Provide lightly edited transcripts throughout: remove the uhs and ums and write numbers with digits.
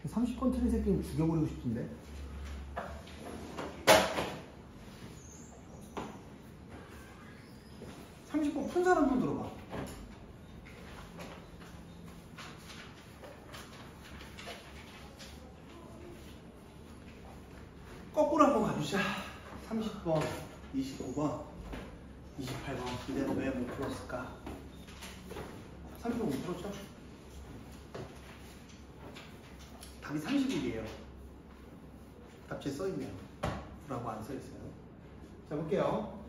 30번 틀린 새끼는 죽여버리고 싶은데. 푼 사람 좀 들어봐. 거꾸로 한번 가주자. 30번, 25번, 28번. 이대로 왜 못 풀었을까? 30번 못 풀었죠? 답이 30일이에요. 답지에 써있네요. 라고 안 써있어요. 자, 볼게요.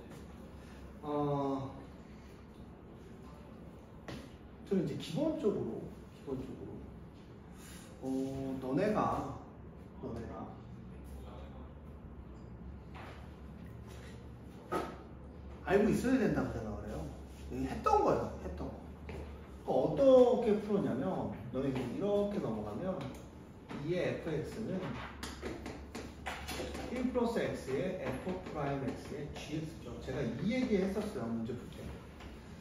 저는 이제 기본적으로 너네가 알고 있어야 된다고 생각을 해요. 했던 거예요. 했던 거. 어떻게 풀었냐면 너네가 이렇게 넘어가면 2의 fx는 1 플러스 x의 f 프라임 x의 gx죠. 제가 이 얘기 했었어요. 문제 풀 때.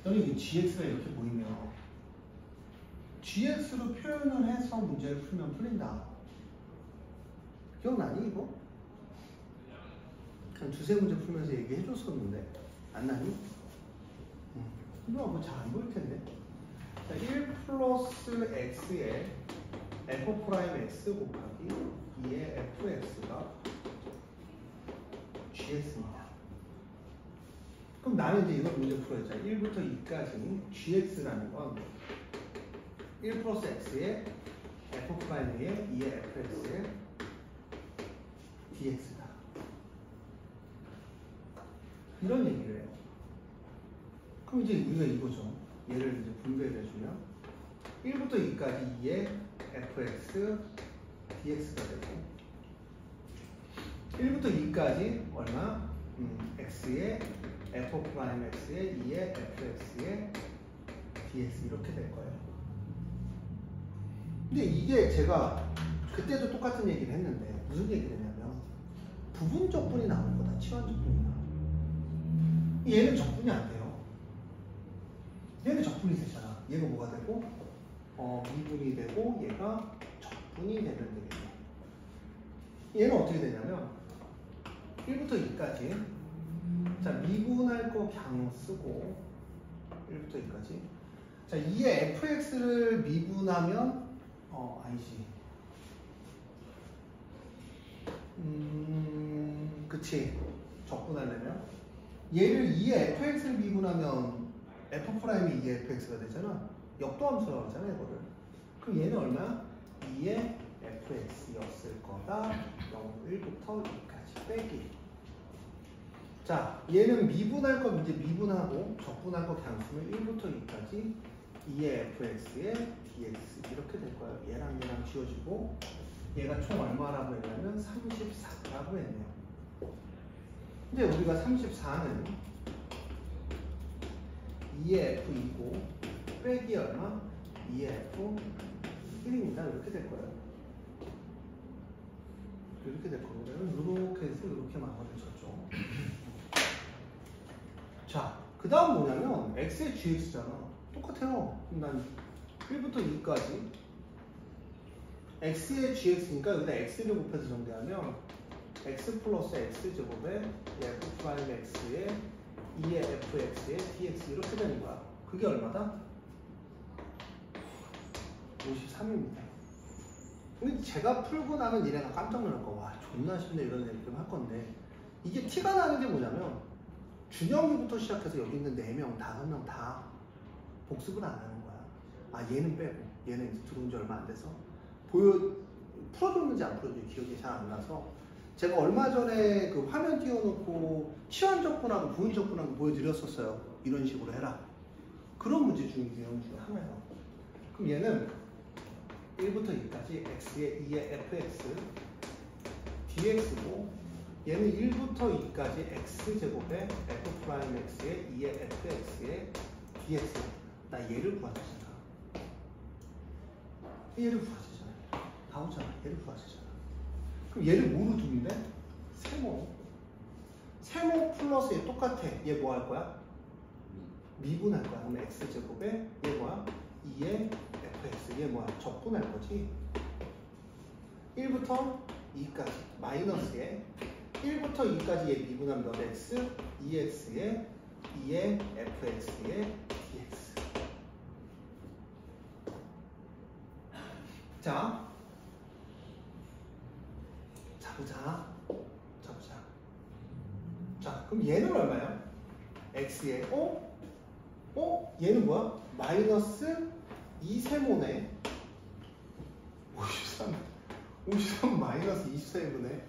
너네가 gx가 이렇게 보이면 gx로 표현을 해서 문제를 풀면 풀린다. 기억나니 이거? 한 두세 문제 풀면서 얘기해 줬었는데 안 나니? 이거 뭐 잘 안 보일 텐데. 자, 1 플러스 x의 f 프라임 x 곱하기 2의 fx가 gx입니다. 그럼 나는 이제 이걸 문제 풀어야죠. 1부터 2까지 gx라는 건 1 플러스 x의 f 프라임의 2의 fx의 dx다. 이런 얘기를 해요. 그럼 이제 우리가 이거죠. 얘를 이제 분배를 해주면 1부터 2까지 2의 fx dx가 되고 1부터 2까지 얼마? x의 f 프라임 x의 2의 fx의 dx 이렇게 될 거예요. 근데 이게 제가 그때도 똑같은 얘기를 했는데 무슨 얘기를 했냐면 부분 적분이 나오는 거다. 치환 적분이 나오는 거. 얘는 적분이 안 돼요. 얘는 적분이 되잖아. 얘가 뭐가 되고? 미분이 되고 얘가 적분이 되면 되겠네. 얘는 어떻게 되냐면 1부터 2까지 자 미분할 거 그냥 쓰고 1부터 2까지 자 2의 fx를 미분하면 아니지 그치 적분하려면 얘를 2의 fx를 미분하면 f 프라임이 2의 fx가 되잖아. 역도함수라고 하잖아 이거를. 그럼 얘는 얼마야? 2의 fx였을 거다. 1부터 2까지 빼기. 자 얘는 미분할 거 이제 미분하고 적분할 거 그냥 쓰면 1부터 2까지 2의 fx의 dx 이렇게 될 거예요. 얘랑 지워지고 얘가 총 얼마라고 했냐면 34라고 했네요. 이제 우리가 34는 2의 f이고 빼기 얼마? 2의 f 1입니다. 이렇게 될 거예요. 이렇게 될 겁니다. 이렇게 해서 이렇게 마무리를 쳤죠. 자, 그 다음 뭐냐면 x의 gx잖아. 똑같아요. 그럼 난 1부터 2까지 x의 gx니까 여기다 x를 곱해서 정리하면 x 플러스 x 제곱에 f 프라임 x의 2의 fx의 dx 이렇게 되는 거야. 그게 얼마다? 53입니다. 근데 제가 풀고 나면 얘네가 깜짝 놀랄 거. 와 존나 쉽네 이런 얘기 좀 할 건데 이게 티가 나는 게 뭐냐면 준영이부터 시작해서 여기 있는 4명, 5명 다 복습을 안 하는 거야. 아 얘는 빼고 얘는 이제 들어온 지 얼마 안 돼서 풀어줬는지 안 풀어줬는지 기억이 잘 안 나서 제가 얼마 전에 그 화면 띄워놓고 치환적분하고 부분적분하고 보여드렸었어요. 이런 식으로 해라. 그런 문제 중에 하나예요. 그럼 얘는 1부터 2까지 x의 2의 fx dx고 얘는 1부터 2까지 x제곱에 f 프라임 x의 2의 fx의 dx 나 얘를 구하자잖아. 얘를 구하자잖아. 나오잖아. 얘를 구하자잖아. 그럼 얘를 뭐로 두면 돼? 세모. 세모 플러스 얘 똑같아. 얘 뭐 할 거야? 미분할 거야. 그럼 x제곱에 얘 뭐야? 2의 fx. 얘 뭐야? 적분할 거지. 1부터 2까지 마이너스에 1부터 2까지의 미분하면 몇 x? 2x에 2의 fx에 dx. 자, 보자. 자, 그럼 얘는 얼마야? x에 얘는 뭐야? 마이너스 2세모네. 53 마이너스 24분의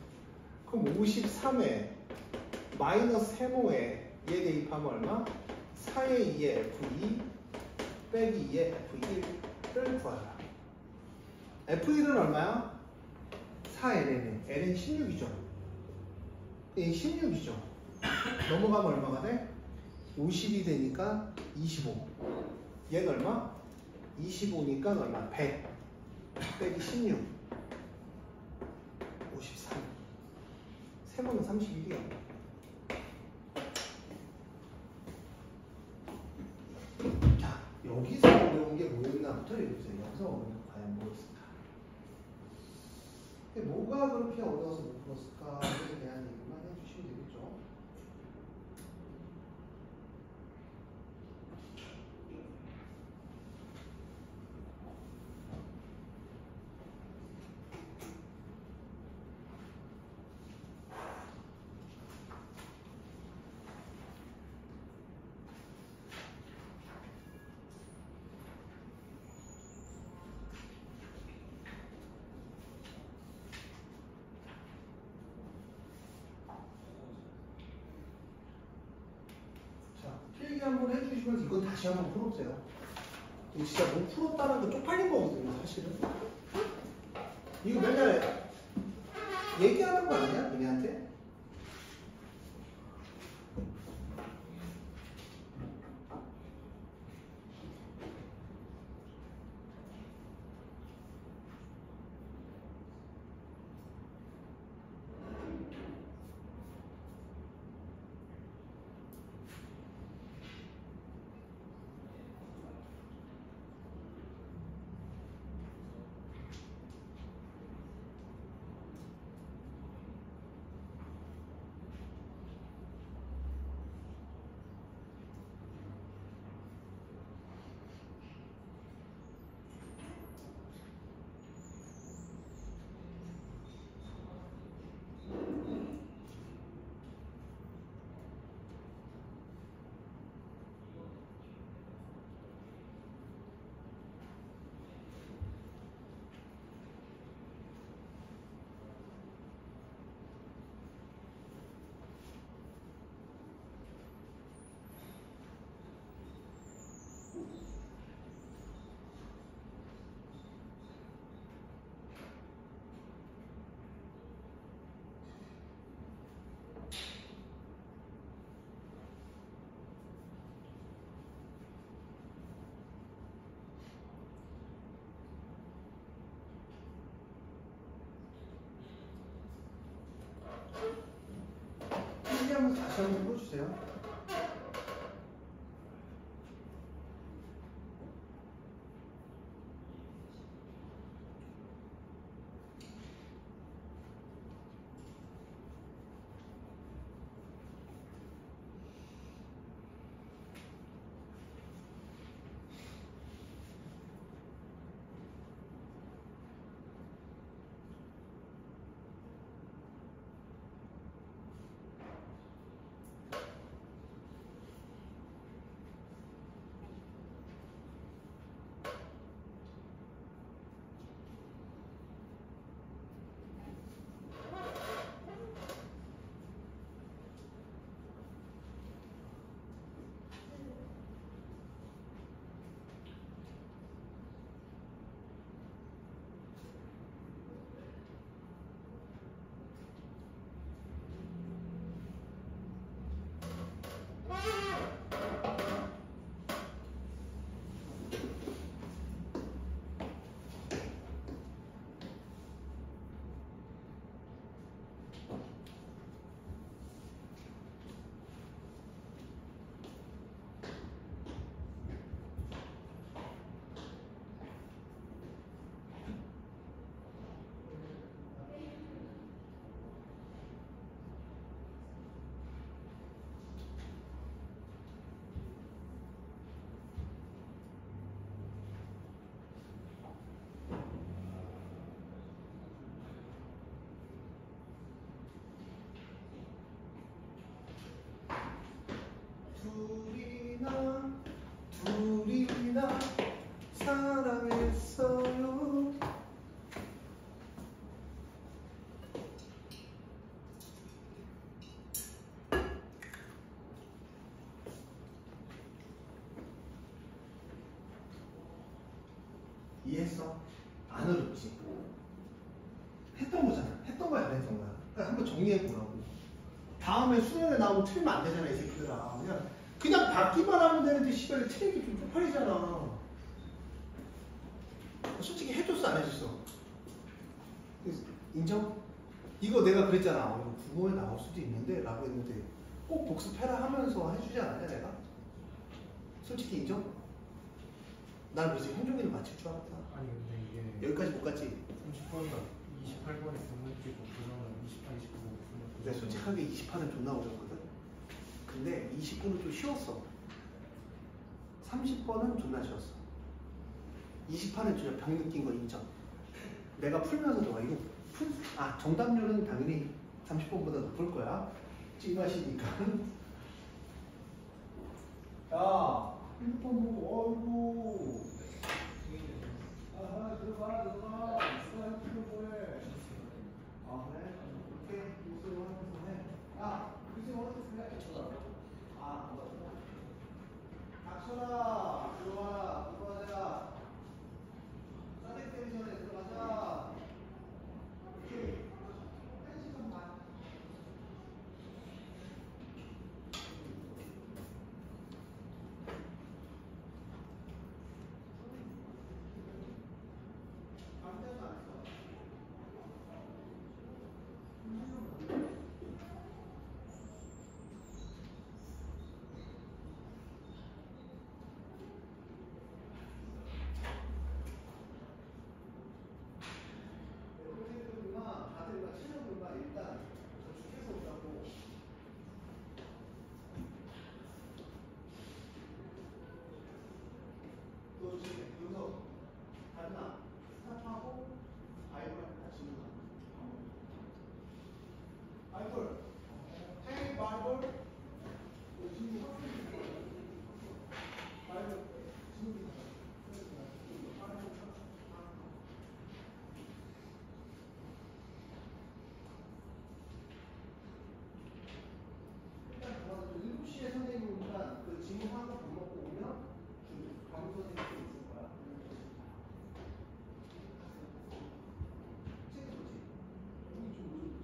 그럼 53에 마이너스 세모에 얘 대입하면 얼마? 4의 2의 f2 빼기 2의 f1을 구하라. f1은 얼마야? 4ln에 l은 16이죠. 얘 16이죠. 넘어가면 얼마가 돼? 50이 되니까 25. 얘는 얼마? 25니까 얼마? 100 빼기 16 53. 세모는 31이야. 자, 여기서 어려운 게 뭐였나부터 읽으세요. 여기서 어려운 게 과연 뭐였을까? 뭐가 그렇게 어려워서 못 풀었을까에 대한 얘기만 해주시면 되겠죠. 필기 한번 해주시면서 이거 다시 한번 풀어보세요. 이거 진짜 못 풀었다는 거 쪽팔린 거거든요, 사실은. 이거 맨날 얘기하는 거 아니야, 우리한테? 필기하면서 다시 한번 풀어주세요. 했어? 안 어렵지. 했던 거잖아. 했던 거야, 안 했던 거야. 그러니까 한번 정리해 보라고. 다음에 수능에 나오면 틀리면 안 되잖아, 이 새끼들아. 그냥 받기만 하면 되는데 시간에 틀리기 좀 쪽팔리잖아. 솔직히 해줬어, 안 해줬어? 인정? 이거 내가 그랬잖아. 이거 국어에 나올 수도 있는데 라고 했는데 꼭 복습해라 하면서 해주지 않았냐 내가? 솔직히 인정? 난 그래서 현종이를 맞힐 줄 알았다. 아니 근데 이게 여기까지 못 갔지? 30번이다 28번에 분문지고 그러면 28, 29 근데 솔직하게 28은 존나 어려웠거든? 근데 29는 좀 쉬웠어. 30번은 존나 쉬웠어. 28은 진짜 병 느낀 거 인정. 내가 풀면서도 와 이거 정답률은 당연히 30번보다 높을 거야. 찐맛이니까. 야, 핸드폰 보고, 어이구. 들어가. 핸드폰 뭐해? 그래? 이렇게 무슨 하면서 해. 야, 무슨 하면서 해? 닥쳐라. 들어가자. 싸대 때리기 전에 들어가자. 이렇게. 1시간 반. 반대도 안 했어. 다들 체력을 일단 저축해서 오라고. 너 조심해. 여기서 다르나 스탑하고 아이돌 같이 있는 아이돌. 헤이 아이돌. 지금 학생이 아이돌. 지금 일단 좋아서 7시에 선생님이 오니까 그 지금 하고 밥 먹고 오면 강의 선생님이 있을 거야. 책 좋지? 여기 좀 오죠.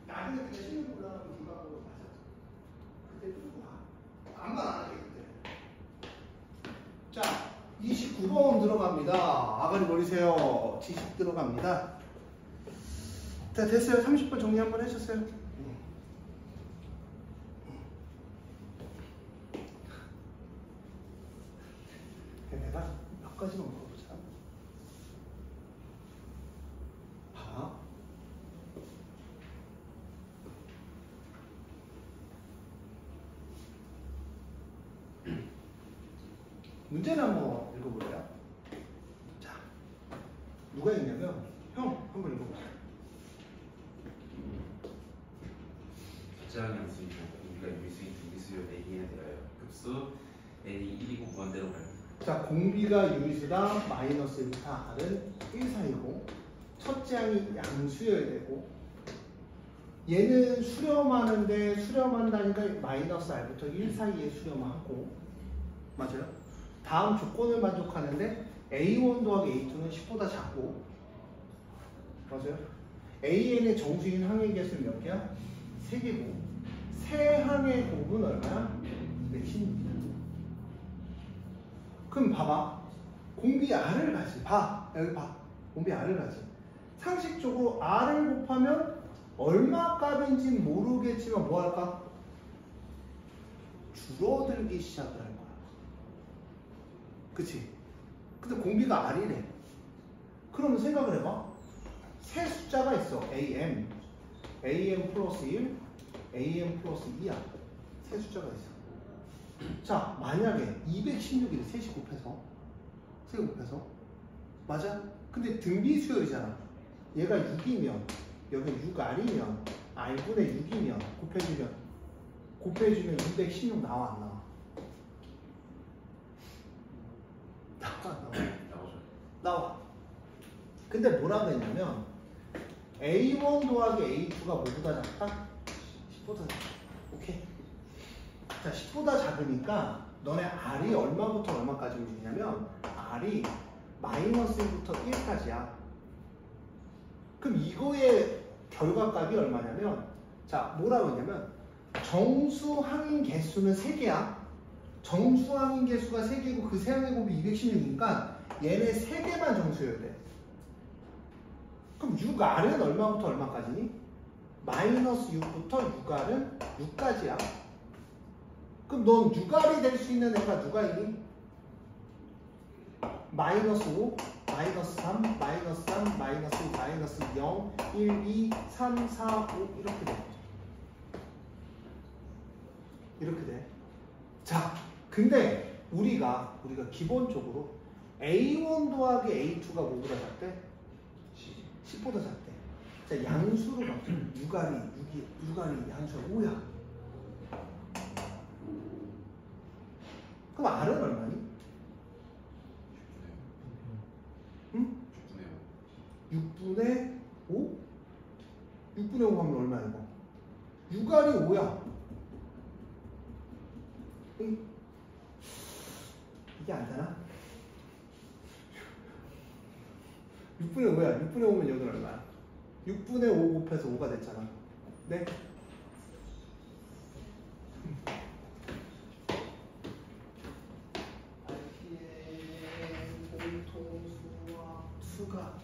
나중에 그냥 실력 올라가면 기반으로 맞았죠. 그때 뚫고 가. 안만 안 하게 그때. 자, 29번 들어갑니다. 아가리 버리세요. 지식 들어갑니다. 자, 됐어요. 30번 정리 한번 해주셨어요. 내가 몇 가지만 물어보자. 봐. 문제를 한번 읽어볼래요? 자, 누가 읽냐면 형 한번 읽어보세요. 적절한 양수이고 공비가 유수인 등비수요 A에 대하여 급수 N이 1이고 무한대로 갑니다. 자, 공비가 유의수다 마이너스 1타 R은 1 사이고 첫째 항이 양수여야 되고 얘는 수렴하는데 수렴한다니까 마이너스 R부터 1 사이에 수렴하고 맞아요? 다음 조건을 만족하는데 A1 더하기 A2는 10보다 작고 맞아요? AN의 정수인 항의 개수는 몇 개야? 3개고 세 항의 곱은 얼마야? 116이야. 그럼 봐봐. 공비 R을 가지. 봐. 여기 봐. 공비 R을 가지. 상식적으로 R을 곱하면 얼마 값인지 모르겠지만 뭐 할까? 줄어들기 시작을 할 거야. 그치? 근데 공비가 R이래. 그러면 생각을 해봐. 세 숫자가 있어. AM 플러스 1, AM 플러스 2야. 세 숫자가 있어. 자, 만약에 216을 셋이 곱해서 맞아? 근데 등비 수열이잖아. 얘가 6이면 여기 6R이면 R분의 6이면 곱해주면 216 나와 안 나와? 나오죠. 나와. 근데 뭐라고 했냐면 A1 더하기 A2가 뭐보다 작다? 10보다 작다. 오케이. 자, 10보다 작으니까 너네 R이 얼마부터 얼마까지 움직이냐면 R이 마이너스 1부터 1까지야. 그럼 이거의 결과값이 얼마냐면 자, 뭐라고 했냐면 정수항인 개수는 3개야. 정수항인 개수가 3개고 그 세항의 곱이 216이니까 얘네 3개만 정수여야 돼. 그럼 6R은 얼마부터 얼마까지니? 마이너스 6부터 6R은 6까지야. 그럼 넌 6R이 될 수 있는 애가 누가 있니? 마이너스 5, 마이너스 3, 마이너스 3, 마이너스 2, 마이너스 0, 1, 2, 3, 4, 5 이렇게 돼. 이렇게 돼. 자, 근데 우리가 기본적으로 A1 더하기 A2가 뭐보다 작대? 10보다 작대. 자, 양수로 바뀌어. 6R이 양수가 5야. 그럼 R은 얼마니? 응? 6분의 5? 6분의 5 하면 얼마야 이거? 6R이 5야. 이게 안 되나? 6분의 5야. 6분의 5면 여기는 얼마야? 6분의 5 곱해서 5가 됐잖아. 네? 공통수와 수가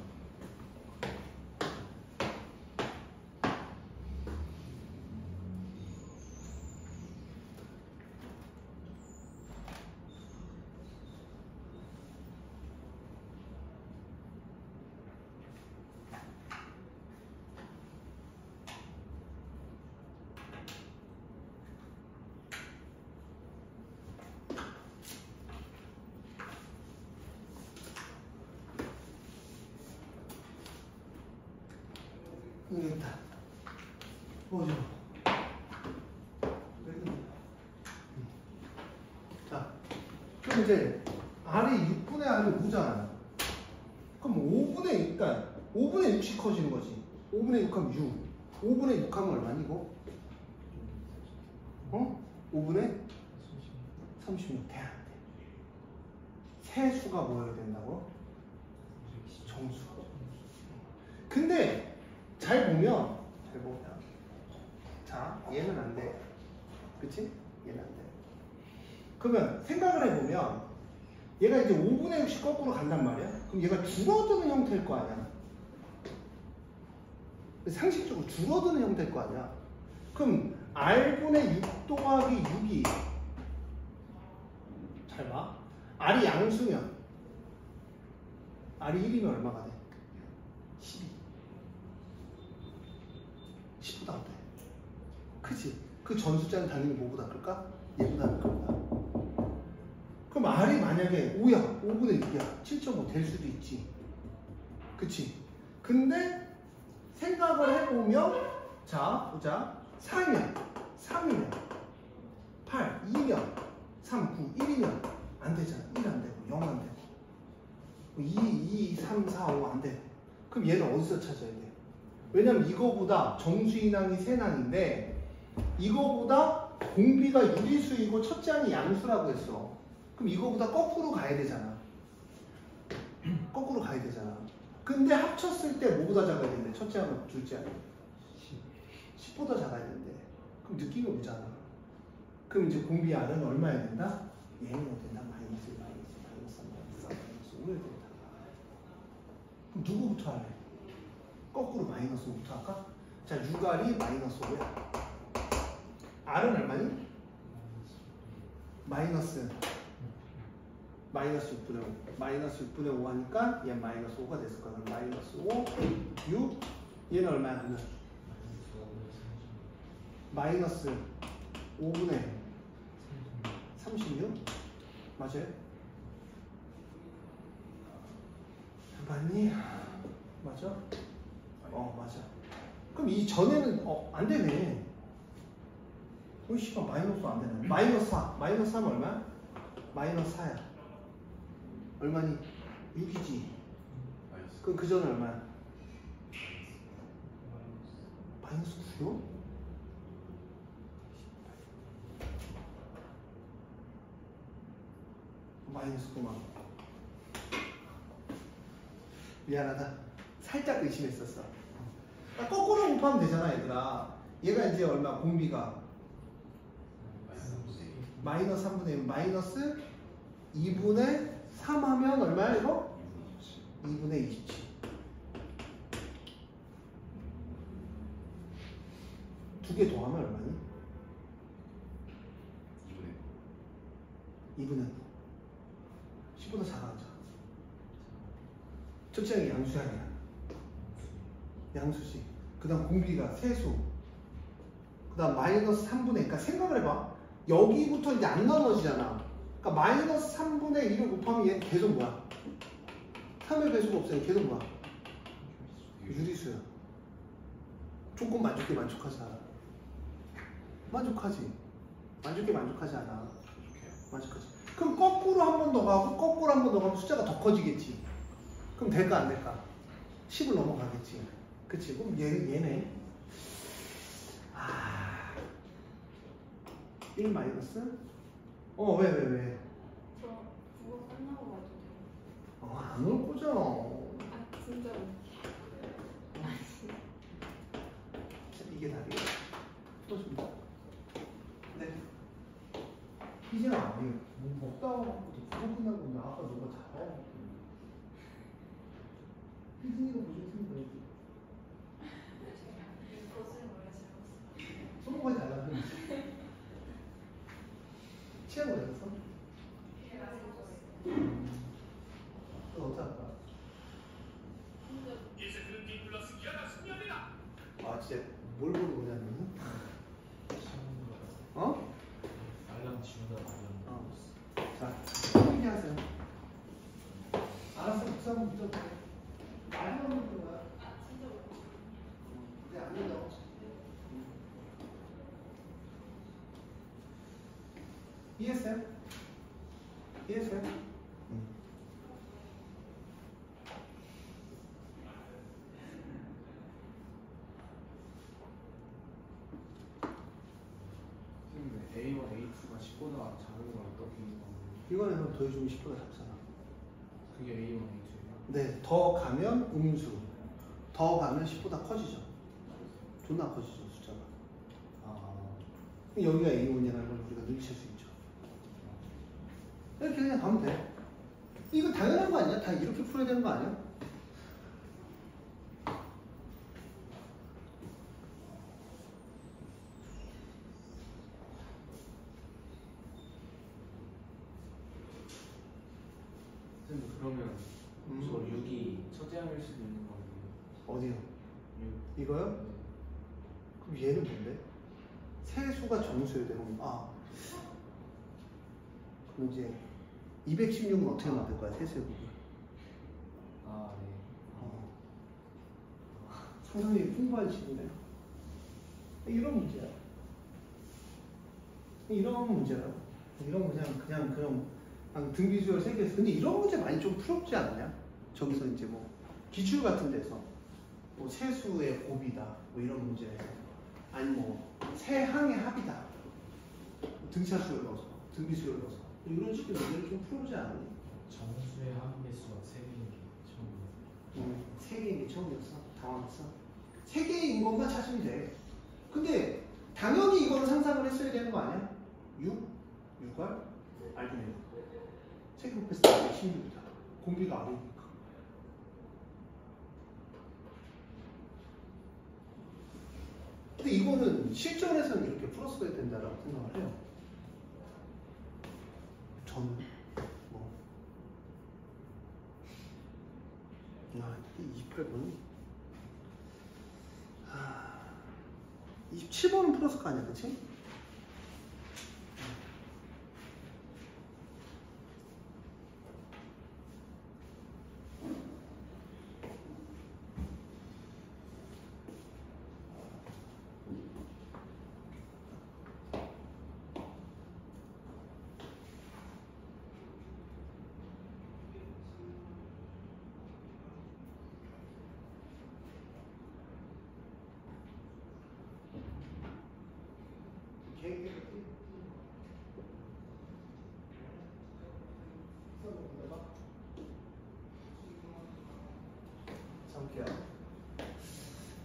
여기 있다. 뭐죠? 자, 그럼 이제 R이 6분의 R이 5잖아. 그럼 5분의 6, 그러니까 5분의 6씩 커지는 거지. 5분의 6 하면 6. 5분의 6 하면 얼마니 이거? 어? 5분의 36 돼, 안 돼? 세수가 뭐여야 된다고? 정수. 근데 잘 보면 자, 얘는 안 돼. 그치? 얘는 안 돼. 그러면 생각을 해보면 얘가 이제 5분의 6씩 거꾸로 간단 말이야. 그럼 얘가 줄어드는 형태일 거 아니야. 상식적으로 줄어드는 형태일 거 아니야. 그럼 R분의 6 더하기 6이 잘 봐. R이 양수면 R이 1이면 얼마가 돼? 12. 10보다 안 돼. 그치? 그 전숫자는 당연히 뭐보다 클까? 얘보다 클 거야. 그럼 R이 만약에 5야, 5분의 6이야, 7.5 될 수도 있지. 그치? 근데 생각을 해보면 자, 보자. 4이면 3이면 8, 2면 3, 9, 1이면 안 되잖아. 1 안 되고 0 안 되고 2, 3, 4, 5 안 되고. 그럼 얘를 어디서 찾아야 돼? 왜냐면 이거보다 정수인항이 세항인데 이거보다 공비가 유리수이고 첫째 항이 양수라고 했어. 그럼 이거보다 거꾸로 가야 되잖아. 거꾸로 가야 되잖아. 근데 합쳤을 때 뭐보다 작아야 되는데 첫째 항은 둘째 항 10보다 작아야 되는데 그럼 느낌이 오잖아. 그럼 이제 공비 R은 얼마야 된다? 얘는 된다. 마이너스 1, 마이너스 누구부터 할래? 거꾸로 마이너스 5부터 할까? 자, 6R이 마이너스 5야. R은 얼마니? 마이너스 6분의 5. 마이너스 6분의 5 하니까 얘 마이너스 5가 됐을 거야. 그럼 마이너스 5, 6. 얘는 얼마야? 그러면 마이너스 5분의 36? 맞아요? 맞니? 맞아? 맞아. 그럼 이 전에는 안 되네. 씨발 마이너스 안 되네. 마이너스 4. 마이너스 4는 얼마야? 마이너스 4야. 얼마니? 6이지. 그럼 그 전에 얼마야? 마이너스 9요? 마이너스 9만. 미안하다. 살짝 의심했었어. 거꾸로 곱하면 되잖아, 얘들아. 얘가 이제 얼마? 공비가 마이너스 3분의 1, 마이너스 2분의 3 하면 얼마야, 이거? 2분의 27. 두 개 더하면 얼마니? 2분의 10보다 작아하자. 첫째 항이 양수 아니야. 양수지. 그 다음 공비가 세수. 그 다음 마이너스 3분의, 그러니까 생각을 해봐. 여기부터 이제 안 나눠지잖아. 그러니까 마이너스 3분의 1을 곱하면 얘는 계속 뭐야? 3의 배수가 없으니까 계속 뭐야? 유리수야. 조금 만족하지 않아. 만족하지. 만족하지 않아. 만족하지. 그럼 거꾸로 한 번 더 가고 거꾸로 한 번 더 가면 숫자가 더 커지겠지. 그럼 될까 안 될까? 10을 넘어가겠지. 그치? 그럼 얘네 1 마이너스? 왜? 저 국어 끝나고 와도 돼요? 안 올 거죠. 진짜 이게 답이에요. 또 줍니다. 네. 희진아, 뭐 먹다 하고 국어 끝나고 나 아까 너가 잘해. 희진이가 무슨 팀이야? 손목까지 달라고. 취한 거였어? 또 어떻게 할까? 진짜 뭘 보는 거냐면 알람 지우다 자, 얘기하세요. 알았어, 국사 한번 붙여볼게. 말만 붙는 거야. 근데 안 된다고. 이해했어요? 이해했어요? A1, A2가 10보다 작은 걸 어떻게 이거는 더해주면 10보다 작잖아. 그게 A1, A2예요? 네, 더 가면 음수. 더 가면 10보다 커지죠. 존나 커지죠, 숫자가. 여기가 A1이라는 걸 우리가 눈치챌 수 있죠. 이렇게 그냥 가면 돼. 이거 당연한 거 아니야? 다 이렇게 풀어야 되는 거 아니야? 그러면 저 6이 첫째 항일 수도 있는 거 아니에요? 어디요? 6. 이거요? 네. 그럼 얘는 뭔데? 세수가 정수여야 되고, 그럼 이제 216은 어떻게 만들 거야, 세수의 부분? 네. 상당히 풍부한 식이네. 이런 문제야. 이런 문제라고. 이런 그냥 등비주얼 세계에서. 근데 이런 문제 많이 좀 풀었지 않냐? 저기서 이제 뭐 기출 같은 데서 뭐 세수의 곱이다, 뭐 이런 문제. 아니 뭐 세항의 합이다. 등차수를 넣어서, 등비수를 넣어서 이런 식의 문제를 좀 풀어보지 않니? 정수의 함배수가 3개인 게 처음이에요. 3개인 게 처음이었어. 당황했어. 3개인 것만 찾으면 돼. 근데 당연히 이거는 상상을 했어야 되는 거 아니야? 6알? 알겠네요. 3개 곱했을 때 16이다. 공비가 R이니까. 근데 이거는 실전에서는 이렇게 풀었어야 된다라고 생각을 해요. 저는 뭐 이게 28번이 27번은 풀었을 거 아니야, 그치?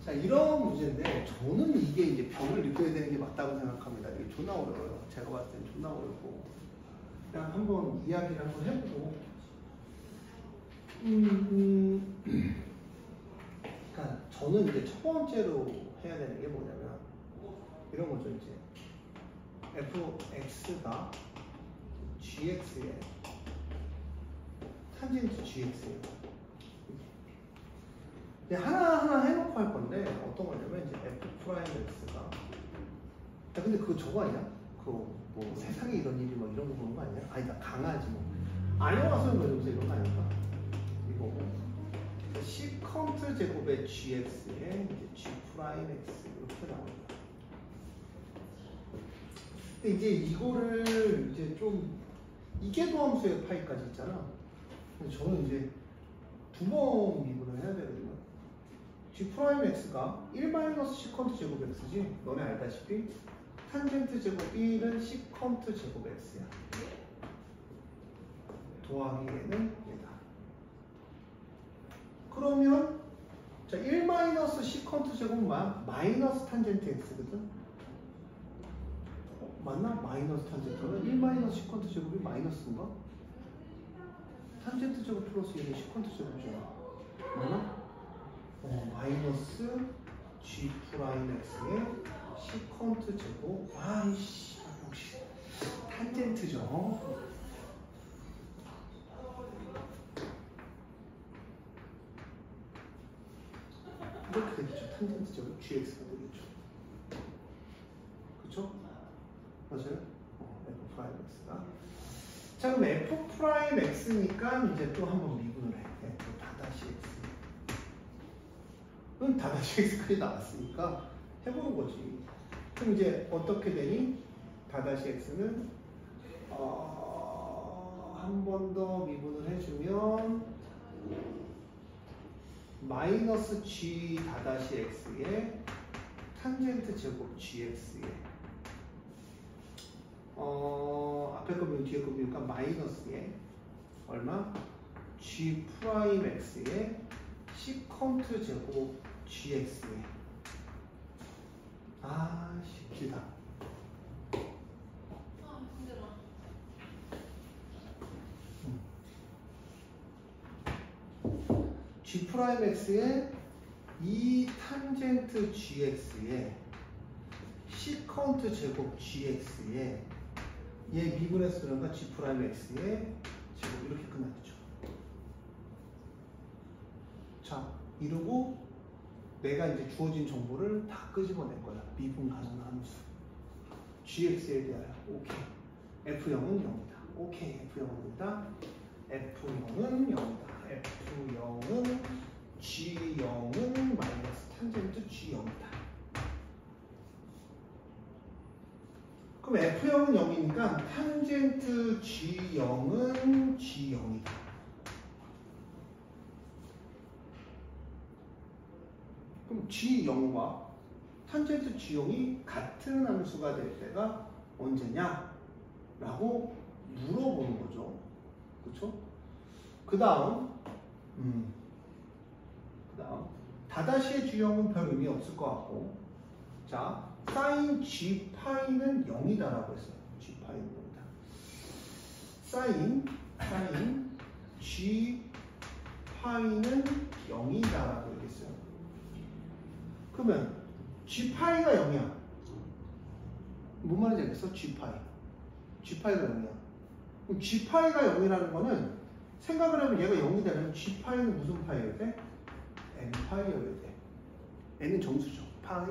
자, 이런 문제인데 저는 이게 이제 벽을 느껴야 되는 게 맞다고 생각합니다. 이게 존나 어려워요. 제가 봤을 땐 존나 어렵고 그냥 한번 이야기를 한번 해보고 그러니까 저는 이제 첫 번째로 해야 되는 게 뭐냐면 이런 거죠. 이제 fx가 gx에 탄젠트 gx예요. 하나하나 해놓고 할 건데 어떤 거냐면 이제 f'(x가) 근데 그거 저거 아니야? 그 뭐 세상에 이런 일이 뭐 이런 거 그런 거 아니야? 아니다, 강아지 뭐 안녕하세요 이러면서 이런 거 아닐까? 이거고 시컨트 제곱의 gx에 이제 g'(x) 이렇게 나옵니다. 근데 이제 이거를 이제 좀 이계 도함수의 파이까지 있잖아. 근데 저는 이제 두 번 미분을 해야 되거든요. g'(x가 1 시컨트 제곱 x지. 너네 알다시피 탄젠트 제곱 1은 시컨트 제곱 x야. 더하기 얘는 얘다. 그러면 자, 1 시컨트 제곱만 마이너스 탄젠트 x거든. 맞나? 마이너스 탄젠트는 1 시컨트 제곱이 마이너스인가? 탄젠트 제곱 플러스 얘는 시컨트 제곱이잖아. 맞나? 마이너스 g'(x의 시컨트 제곱. 아이씨, 역시 탄젠트죠. 이렇게 되겠죠. 탄젠트 제곱 gx가 되겠죠. 그쵸? 맞아요? f'x가. 자, 그럼 f'x니까 이제 또 한번 미분을 해. f'(x). 은 다다시 x까지 나왔으니까 해보는 거지. 그럼 이제 어떻게 되니? 다다시 x는 한 번 더 미분을 해주면 마이너스 g 다다시 x에 탄젠트 제곱 gx에 앞에 거 미분 뒤에 거 미분이니까 마이너스에 얼마? g'(x에 시컨트 제곱 gx에 길다. 힘들어. g'x에 이 탄젠트 gx에 시컨트 제곱 gx에 얘 미분해서 그런가 g'x에 제곱 이렇게 끝나겠죠. 자, 이러고 내가 이제 주어진 정보를 다 끄집어낼 거야. 미분 가능한 함수. gx에 대하여 오케이. f0은 0이다. 오케이. f0입니다. f0은 0이다. f0은 g0은 마이너스 탄젠트 g0이다. 그럼 f0은 0이니까 탄젠트 g0은 g0이다. 그럼 g0과 탄젠트 g0이 같은 함수가 될 때가 언제냐? 라고 물어보는 거죠. 그렇죠? 그 다음 다다시의 g0은 별 의미 없을 것 같고, 자, 사인 g파이는 0이다라고 했어요. g파이는 0이다. 사인 g파이는 0이다라고 얘기했어요. 그러면 G파이가 0이야. 뭔 말인지 알겠어? G파이가 0이야. 그럼 G파이가 0이라는 거는 생각을 하면 얘가 0이 되면 G파이는 무슨 파이여야 돼? N파이여야 돼. N은 정수죠. 파이,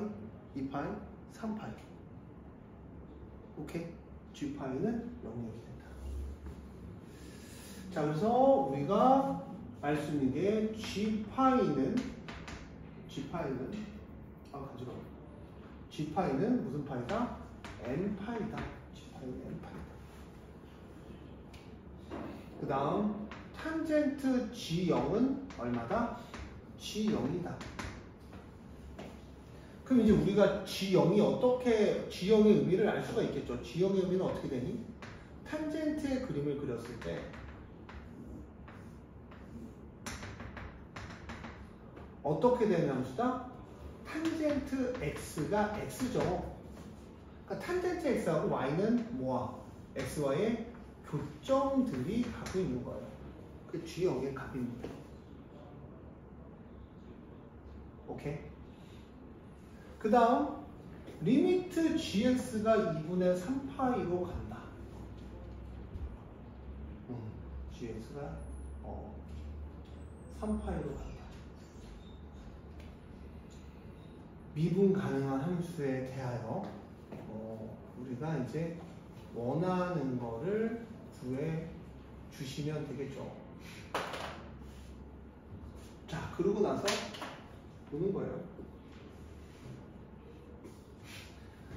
2파이, 3파이. 오케이? G파이는 0이 된다. 자, 그래서 우리가 알 수 있는 게 G파이는 간지러워. G파이는 무슨 파이다? N파이다. G파이는 N파이다. 그 다음 탄젠트 G0은 얼마다? G0이다. 그럼 이제 우리가 G0의 의미를 알 수가 있겠죠. G0의 의미는 어떻게 되니? 탄젠트의 그림을 그렸을 때 어떻게 되는 함수다? 탄젠트 X가 X죠. 그러니까 탄젠트 X하고 Y는 뭐야? X와의 교점들이 갖고 있는 거예요. 그 G0의 값입니다. 오케이? 그 다음 리미트 GX가 2분의 3파이로 간다. GX가 3파이로 간다. 미분 가능한 함수에 대하여 우리가 이제 원하는 거를 구해 주시면 되겠죠. 자, 그러고 나서 보는 거예요.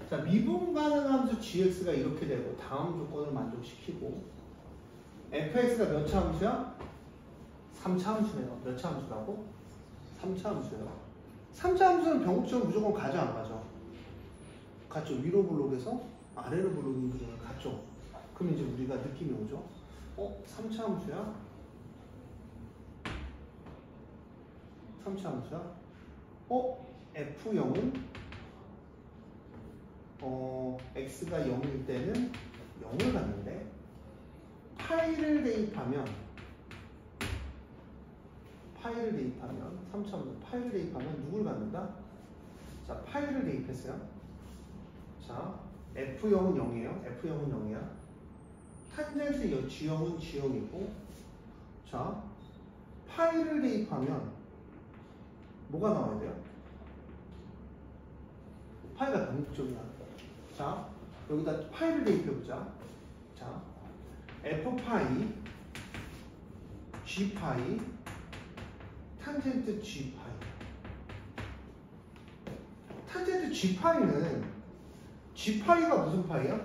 자, 미분 가능한 함수 gx가 이렇게 되고 다음 조건을 만족시키고 fx가 몇 차 함수야? 3차 함수네요. 몇 차 함수라고? 3차 함수예요. 3차 함수는 변곡점을 무조건 가죠, 안 가죠? 갔죠. 위로 블록에서 아래로 블록인 그림을 갔죠. 그럼 이제 우리가 느낌이 오죠. 3차 함수야? 3차 함수야? F0은 x가 0일 때는 0을 갖는데 파이를 대입하면 3차 함수 파이를 대입하면 누굴 갖는다? 자, 파이를 대입했어요. 자, F0은 0이에요. F0은 0이야. 탄젠트 G0은 G0이고, 자, 파이를 대입하면 뭐가 나와야 돼요? 파이가 변곡점이야. 자, 여기다 파이를 대입해보자. 자, F파이, G파이, 탄젠트 G파이. 탄젠트 G파이는 G파이가 무슨 파이야?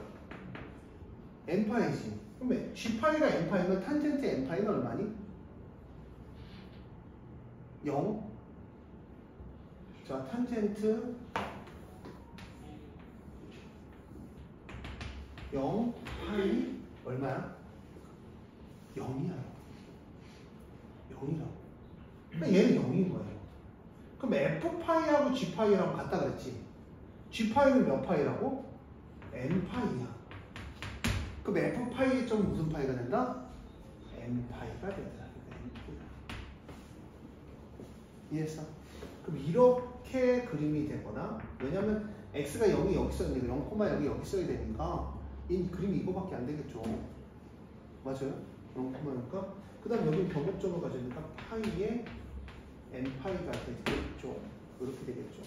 N파이지. 그러면 G파이가 N파이면 탄젠트 N파이는 얼마니? 0. 자, 탄젠트 0 파이 얼마야? 0이야. 0이라고. 그러니까 얘는 0인 거예요. 그럼 F파이하고 G파이랑 같다 그랬지? G파이는 몇 파이라고? N파이야. 그럼 F파이의 점 무슨 파이가 된다? N파이가 된다. 이해했어? 그럼 이렇게 그림이 되거나, 왜냐면 X가 0이 여기 써야 되니까 0,0이 여기 써야 되니까 이 그림이 이거밖에 안 되겠죠. 맞아요? 0,0니까 그 다음 여기 변곡점을 가지니까 파이에 N파이가 되겠죠. 이렇게 되겠죠.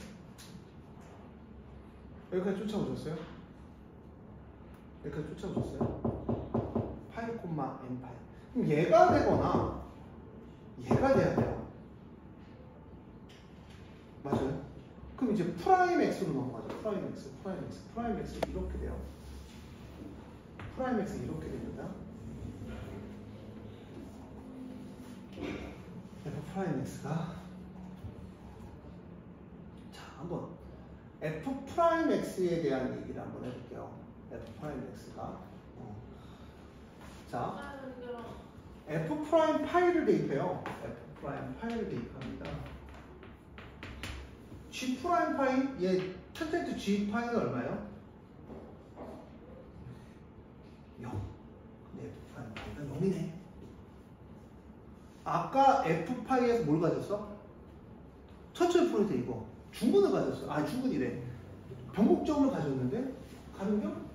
여기까지 쫓아오셨어요? 여기까지 쫓아오셨어요? 파이, N파이. 그럼 얘가 되거나 얘가 돼야 돼요. 맞아요? 그럼 이제 프라임 X로 넘어가죠. 프라임 X 이렇게 돼요. 프라임 X 이렇게 됩니다. F 프라임 X가 자, 한번 F 프라임 X에 대한 얘기를 한번 해볼게요. F 프라임 X가 자, F 프라임 파이를 대입해요. F 프라임 파이를 대입합니다. G 프라임 파이, 얘 탄젠트 G 파이는 얼마예요? 0. 근데 F 프라임 파이가 0이네. 아까 F 파이에서 뭘 가졌어? 천천히 풀어도 돼, 이거. 중근을 가졌어. 아, 중근이래. 변곡점을 가졌는데 가능형?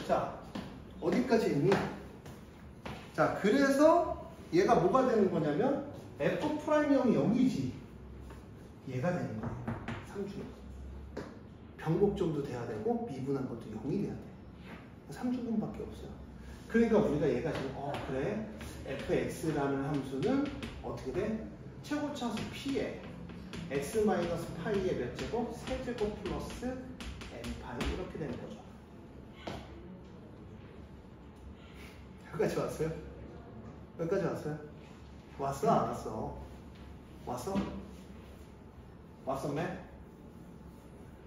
자, 어디까지 했니? 자, 그래서 얘가 뭐가 되는 거냐면 F'형이 0이지. 얘가 되는 거예요. 3중. 변곡점도 돼야 되고 미분한 것도 0이 돼야 돼. 3중근밖에 없어요. 그러니까 우리가 얘가 지금 그래 fx라는 함수는 어떻게 돼? 최고차수 p에 x-파이의 몇 제곱? 세제곱 플러스 n파이 이렇게 되는 거죠. 여기까지 왔어요? 여기까지 왔어요? 왔어? 안 왔어? 왔어? 왔어, 맨?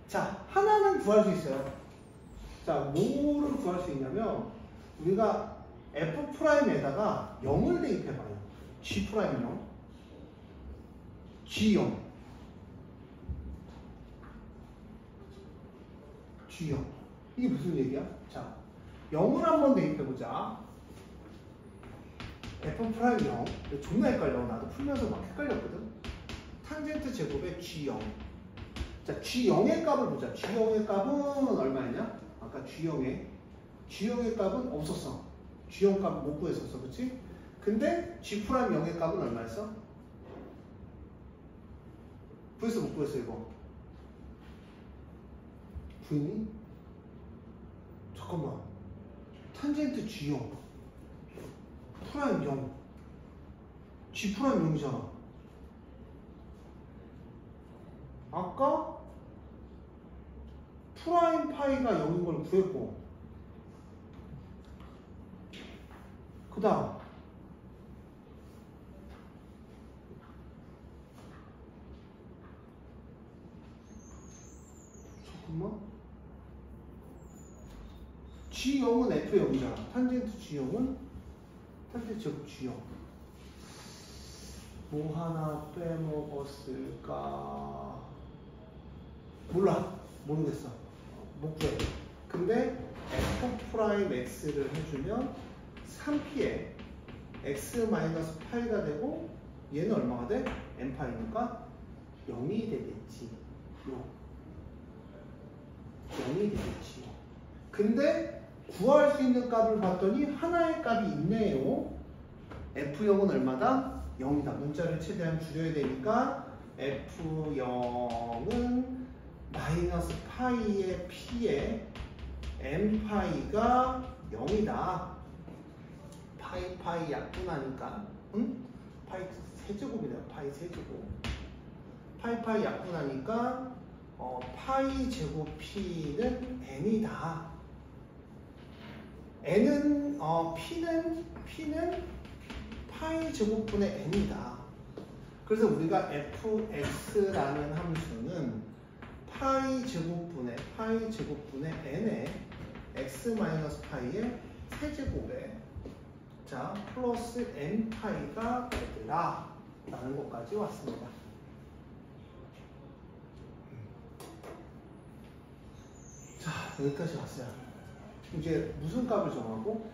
자, 하나는 구할 수 있어요. 자, 뭐를 구할 수 있냐면 우리가 F'에다가 0을 대입해봐요. G'0 G0 G0 이게 무슨 얘기야? 자, 0을 한번 대입해보자. F'0 존나 헷갈려. 나도 풀면서 막 헷갈렸거든. 탄젠트 제곱의 G0. 자, G0의 값을 보자. G0의 값은 얼마였냐? 아까 G0의 값은 없었어. G0 값 못 구했었어. 그치? 근데 G'0의 값은 얼마였어? 구했어 못 구했어 이거? 구했니? 잠깐만. 탄젠트 G0 프라임 0 G 프라임 0이잖아. 아까 프라임 파이가 0인 걸 구했고 그 다음 잠깐만 G0은 F0이잖아. 탄젠트 G0은 탄젠트 제곱 G0 뭐 하나 빼먹었을까? 몰라. 모르겠어. 못 구해. 근데 F'X를 해주면 3P에 X-파이가 되고 얘는 얼마가 돼? N파이니까 0이 되겠지. 0이 되겠지. 근데 구할 수 있는 값을 봤더니 하나의 값이 있네요. F0은 얼마다? 0이다. 문자를 최대한 줄여야 되니까 F0은 마이너스 파이의 P에 N파이가 0이다. 파이 약분하니까 응? 파이 세제곱이네요. 파이 세제곱. 파이 약분하니까 파이 제곱 P는 N이다. N은 P는 파이 제곱분의 N이다. 그래서 우리가 fx라는 함수는 파이 제곱분의 N에 x-파이의 세제곱에 자 플러스 n파이가 되더라 라는 것까지 왔습니다. 자, 여기까지 왔어요. 이제 무슨 값을 정하고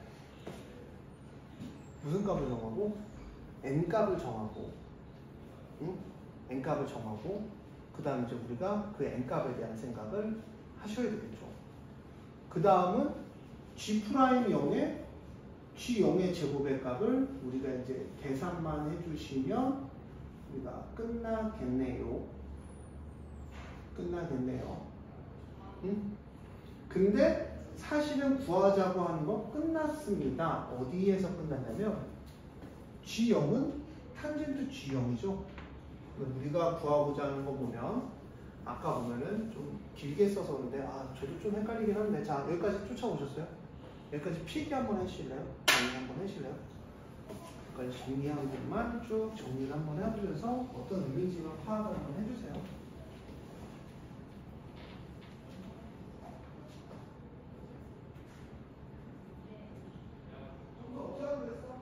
n값을 정하고 응? n값을 정하고 그 다음에 이제 우리가 그 n값에 대한 생각을 하셔야 되겠죠. 그 다음은 G'0에 G0의 제곱의 값을 우리가 이제 계산만 해주시면 우리가 끝나겠네요. 응? 근데 사실은 구하자고 하는 거 끝났습니다. 어디에서 끝났냐면 G0은 탄젠트 G0이죠. 우리가 구하고자 하는 거 보면 아까 보면은 좀 길게 써서 그런데 저도 좀 헷갈리긴 한데 자 여기까지 쫓아오셨어요? 여기까지 필기 한번 해주실래요? 정리 한번 해주실래요? 여기까지 정리한 것만 쭉 정리를 한번 해보셔서 어떤 의미인지만 파악을 한번 해주세요. 어쩌라고 그랬어?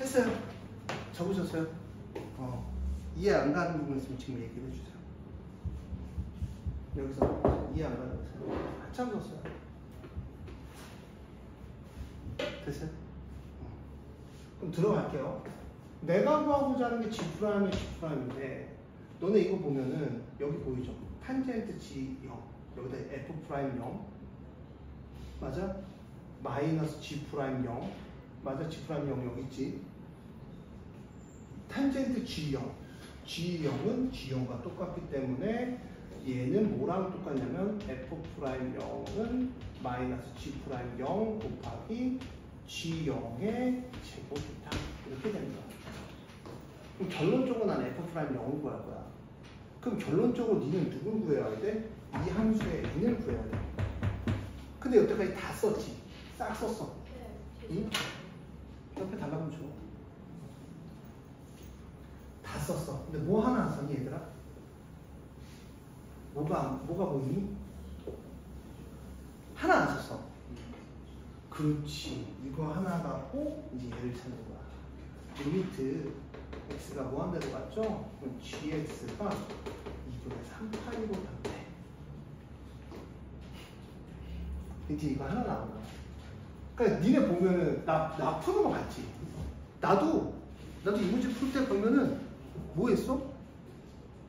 했어요. 적으셨어요? 이해 안 가는 부분 있으면 지금 얘기를 해주세요. 여기서 이해 안 가는 거 있어요? 한참 줬어요. 됐어요? 그럼 들어갈게요. 내가 구하고자 하는 게 G'의 G'인데 너네 이거 보면은 여기 보이죠? 탄젠트 G0 여기다 F'0 맞아? 마이너스 G'0 맞아? G'0 여기 있지? 탄젠트 G0 G0은 G0과 똑같기 때문에 얘는 뭐랑 똑같냐면 F'0은 마이너스 G'0 곱하기 G0의 제곱이다. 이렇게 되는 거야. 그럼 결론적으로 난 F'0을 구할 거야. 그럼 결론적으로 니는 누굴 구해야 돼? 이 함수의 n을 구해야 돼. 근데 여태까지 다 썼지? 싹 썼어. 응? 옆에 달라고 줘. 다 썼어. 근데 뭐 하나 안 썼니 얘들아? 뭐가 보이니? 하나 안 썼어. 그렇지. 이거 하나 갖고 이제 얘를 찾는 거야. 리미트 x가 무한대로 갔죠? 그럼 gx가 2분의 3파이로 간대. 이제 이거 하나 나온 거야. 그러니까 니네 보면은 나 푸는 거 같지? 나도 이 문제 풀 때 보면은 뭐 했어?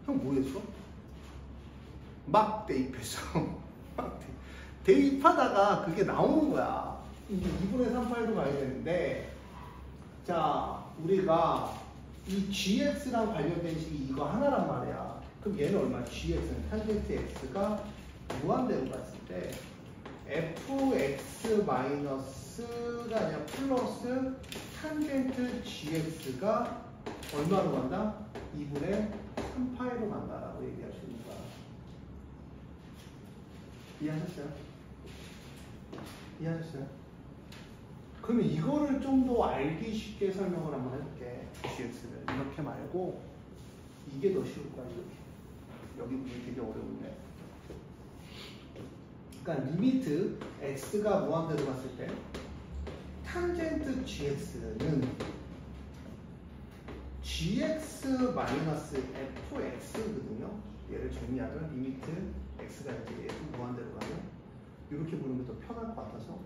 형 뭐 했어? 막 대입했어. 막 대입하다가 그게 나오는 거야. 이제 2분의 3파이로 가야 되는데 자 우리가 이 gx랑 관련된 식이 이거 하나란 말이야. 그럼 얘는 얼마? gx는 탄젠트 x가 무한대로 갔을 때 fx 마이너스가 아니라 플러스 탄젠트 gx가 얼마로 간다? 2분의 3파이로 간다라고 얘기할 수 있는 거야. 이해하셨어요? 이해하셨어요? 그러면 이거를 좀 더 알기 쉽게 설명을 한번 해볼게. gx를 이렇게 말고 이게 더 쉬울 거야. 이렇게 여기 보면 되게 어려운데. 그러니까 리미트 x가 무한대로 갔을 때 탄젠트 gx는 gx 마이너스 fx거든요. 얘를 정리하면 리미트 x가 이제 얘도 무한대로 가면 이렇게 보는 게 더 편할 것 같아서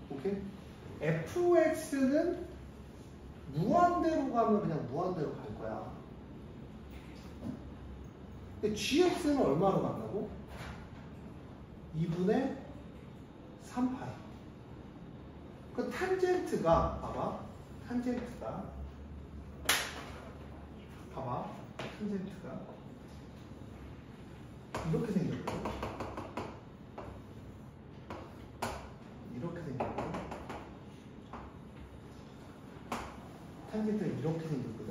오케이? fx는 무한대로 가면 그냥 무한대로 갈 거야. 근데 gx는 얼마로 간다고? 2분의 3파이. 그 탄젠트가 봐봐. 탄젠트가 이렇게 생겼거든. 이렇게 생겼거든. 탄젠트가 이렇게 생겼거든.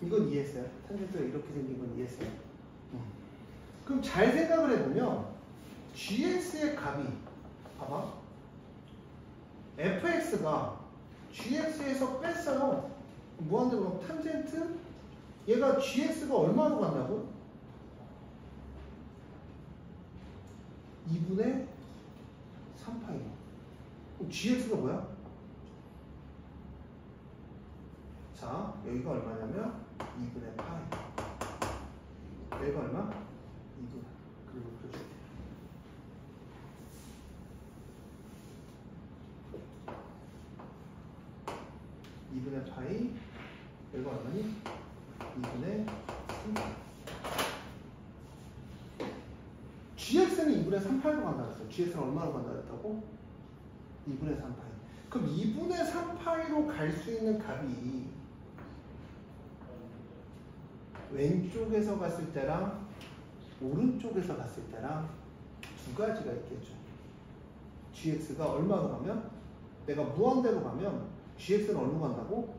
이건 이해했어요? 탄젠트가 이렇게 생긴 건 이해했어요? 그럼 잘 생각을 해보면 gx의 값이 봐봐. fx가 gx에서 뺐어요. 무한대로 가면 탄젠트 얘가 gx가 얼마로 간다고? 2분의 3파이. 그럼 gx가 뭐야? 자, 여기가 얼마냐면 2분의 파이. 여기가 얼마? 2분. 그리고 그려줄게. 2분의 파이. 여기가 얼마니? 2분의 3파이. gx는 2분의 3파이로 간다 그랬어. gx는 얼마로 간다 그랬다고? 2분의 3파이. 그럼 2분의 3파이로 갈 수 있는 값이 왼쪽에서 갔을 때랑 오른쪽에서 갔을 때랑 두 가지가 있겠죠. gx가 얼마로 가면? 내가 무한대로 가면 gx는 얼마로 간다고?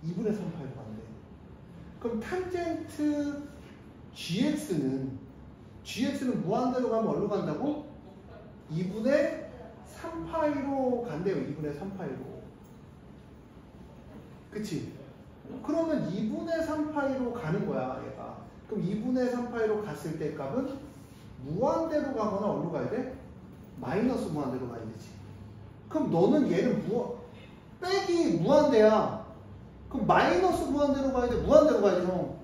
2분의 3파이로 간대. 그럼 탄젠트 gx는 무한대로 가면 어디로 간다고? 2분의 3파이로 간대요. 2분의 3파이로. 그치? 그러면 2분의 3파이로 가는 거야, 얘가. 그럼 2분의 3파이로 갔을 때 값은 무한대로 가거나 어디로 가야 돼? 마이너스 무한대로 가야 되지. 그럼 너는 얘를 빼기 무한대야. 그럼 마이너스 무한대로 가야 돼? 무한대로 가야 돼, 형?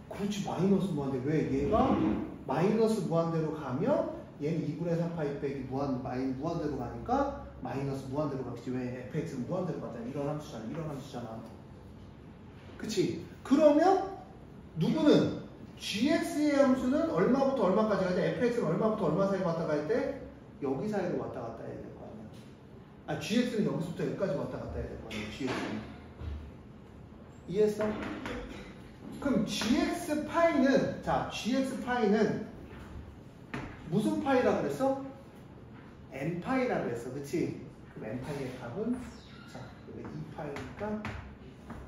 그렇지, 마이너스 무한대. 왜? 얘가 마이너스 무한대로 가면 얘는 2분의 3파이 빼기 무한대로 가니까 마이너스 무한대로 가겠지. 왜? fx는 무한대로 가잖아. 이런 함수잖아. 그치? 그러면 누구는 gx의 함수는 얼마부터 얼마까지 가야 돼? fx는 얼마부터 얼마 사이 왔다 갈 때? 여기 사이로 왔다 갔다 해야 될 거 아니야. 아, gx는 여기서부터 여기까지 왔다 갔다 해야 될 거 아니야. gx는. 이해했어? 그럼 gx 파이는, 자, gx 파이는 무슨 파이라고 그랬어? n 파이라고 그랬어. 그치? 그럼 n 파이의 값은, 자, 여기 2파이니까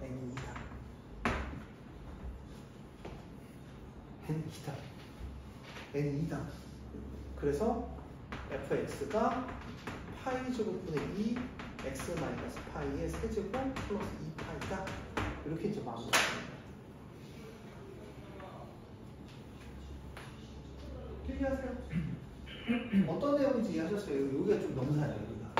n이 2다. n이 2다. 그래서 fx가 파이 제곱분의 2 x 마이너스 파이의 세제곱 플러스 2파이다. 이렇게 이제 마무리합니다. 이해하세요? 어떤 내용인지 이해하셨어요? 여기가 좀 넘사해요. 여기가.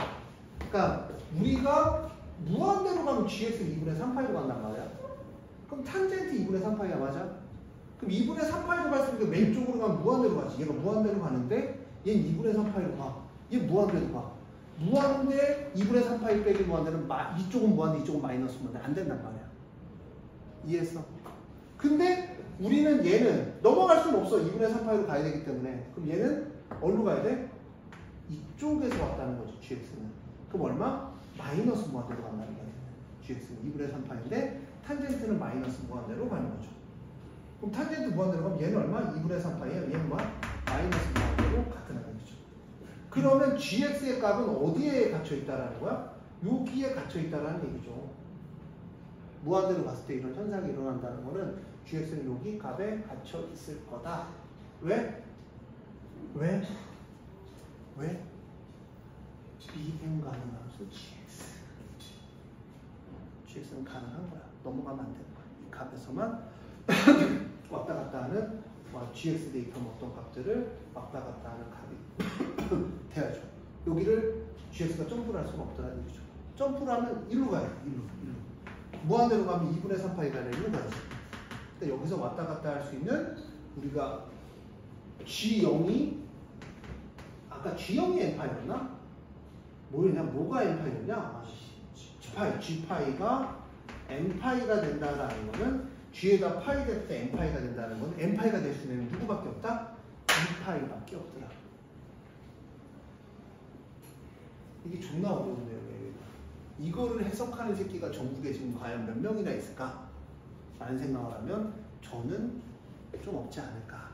그러니까 우리가 무한대로 가면 gx는 2분의 3파이로 간단 말이야. 그럼 탄젠트 2분의 3파이야, 맞아? 그럼 2분의 3파이로 갔으니까 왼쪽으로 가면 무한대로 가지. 얘가 무한대로 가는데 얘는 2분의 3파이로 가. 얘 무한대로 가. 무한대 2분의 3파이 빼기 무한대는 이쪽은 무한대, 이쪽은 마이너스 무한대. 안 된단 말이야. 이해했어? 근데 우리는 얘는 넘어갈 수는 없어. 2분의 3파이로 가야 되기 때문에. 그럼 얘는 어디로 가야 돼? 이쪽에서 왔다는 거지, gx는. 그럼 얼마? 마이너스 무한대로 간다는 거야. gx는 2분의 3파인데 탄젠트는 마이너스 무한대로 가는 거죠. 그럼 탄젠트 무한대로 가면 얘는 얼마? 2분의 3파이야. 얘는 뭐야? 마이너스 무한대로 같은 하는 거죠. 그러면 gx의 값은 어디에 갇혀 있다라는 거야? 여기에 갇혀 있다라는 얘기죠. 무한대로 갔을 때 이런 현상이 일어난다는 거는 gx는 여기 값에 갇혀 있을 거다. 왜? 비행 가능한 함수 gx. gx는 가능한 거야. 넘어가면 안 되는 거야. 이 값에서만 왔다 갔다 하는 gx 데이터는 어떤 값들을 왔다 갔다 하는 값이 돼야죠. 여기를 gx가 점프를 할 수는 없다는 얘기죠. 점프를 하면 일로 가야 돼. 일로. 무한대로 가면 2분의 3파이가 아니라 일로 가야지. 근데 여기서 왔다 갔다 할 수 있는 우리가 G0이 아까 G0이 n파이였나? 뭐가 n파이였냐? G파이가 n파이가 된다라는 거는 G에다 파이 될 때 n파이가 된다는 건 n파이가 될 수 있는 누구밖에 없다? 2파이밖에 없더라. 이게 존나 어려운데요. 이거를 해석하는 새끼가 전국에 지금 과연 몇 명이나 있을까? 라는 생각을 하면 저는 좀 없지 않을까.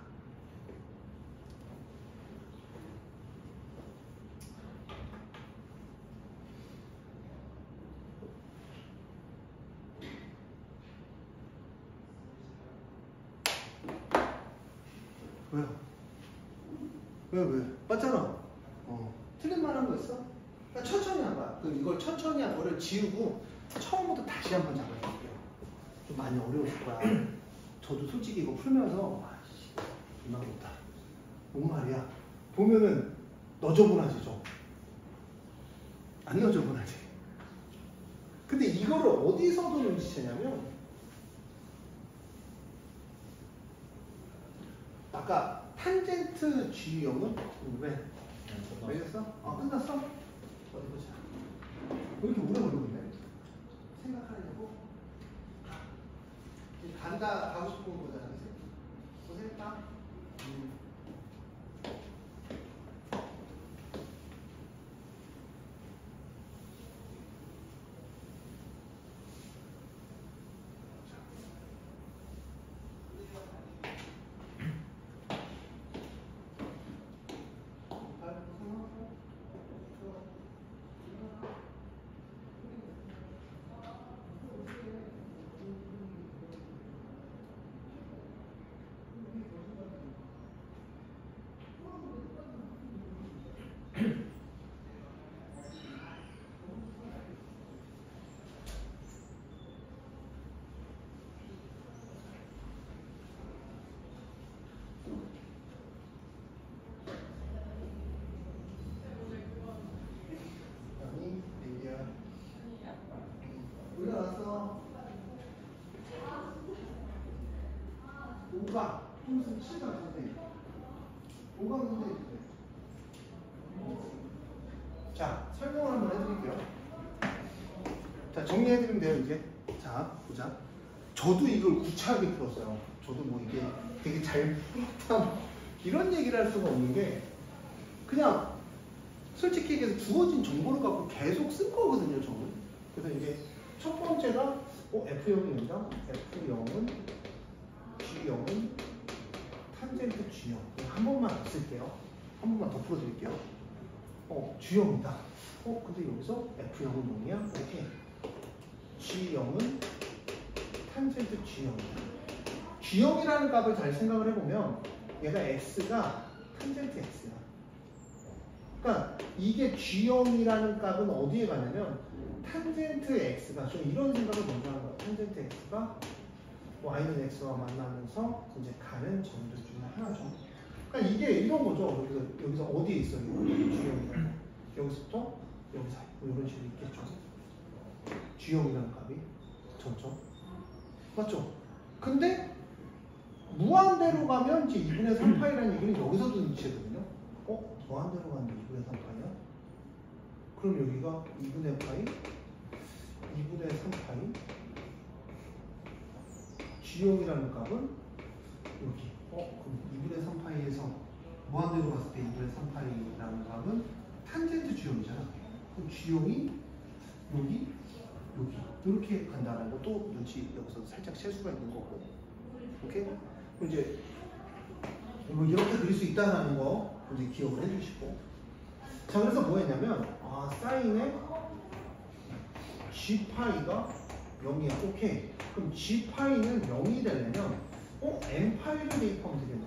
왜요? 왜? 맞잖아. 틀린 말 한 거 있어? 그러니까 천천히 한 거야. 이걸 천천히 한 거를 지우고 처음부터 다시 한번 잡아볼게요. 좀 많이 어려웠을 거야. 저도 솔직히 이거 풀면서 아씨 존나 어렵다. 뭔 말이야? 보면은 너저분하지 좀. 안 너저분하지. 근데 이거를 어디서도 눈치채냐면 아까 탄젠트 G0은 왜? 알겠어? 끝났어? 어디 보자. 왜 이렇게 오래 걸리고 있네? 생각하려고? 가고 싶은 거잖아. 고생했다. 5가 통수 7가 선생님. 5가 선생님. 자, 설명을 한번 해드릴게요. 자, 정리해드리면 돼요, 이제. 자, 보자. 저도 이걸 구차하게 풀었어요. 저도 뭐 이게 되게 잘 풀었다. 이런 얘기를 할 수가 없는 게, 그냥 솔직히 얘기해서 주어진 정보를 갖고 계속 쓴 거거든요, 저는. 그래서 이제 첫 번째가, F0입니다. F0은, G0은 탄젠트 G형. 한 번만 더 쓸게요. 한 번만 더 풀어드릴게요. G형이다. 근데 여기서 F0은 0이야? 오케이. G형은 탄젠트 G형이다. G형이라는 값을 잘 생각을 해보면 얘가 X가 탄젠트 X야. 그러니까 이게 G형이라는 값은 어디에 가냐면 탄젠트 X가, 좀 이런 생각을 먼저 하는 거야. 탄젠트 X가 Y는 X와 만나면서 이제 가는 점들 중에 하나죠. 그러니까 이게 이런 거죠. 여기서 어디에 있어요? G형이라는 여기서부터 여기 사이 뭐 이런 식으로 있겠죠. G형이라는 값이 점점 맞죠? 근데 무한대로 가면 이제 2분의 3파이라는 얘기는 여기서도 일치거든요. 무한대로 가면 2분의 3파이야? 그럼 여기가 2분의 파이, 2분의 3파이, G형이라는 값은 여기. 그럼 2분의 3파이에서 무한대로 갔을 때 2분의 3파이라는 값은 탄젠트 G형이잖아. 그럼 G형이 여기, 여기 이렇게 간다는 것도 눈치 여기서 살짝 챌 수가 있는 거고. 오케이? 그럼 이제 뭐 이렇게 그릴 수 있다는 거 이제 기억을 해주시고. 자, 그래서 뭐 했냐면 사인의 G파이가 0이야. 오케이. 그럼 G파이는 0이 되려면 N파이를 대입하면 되겠네.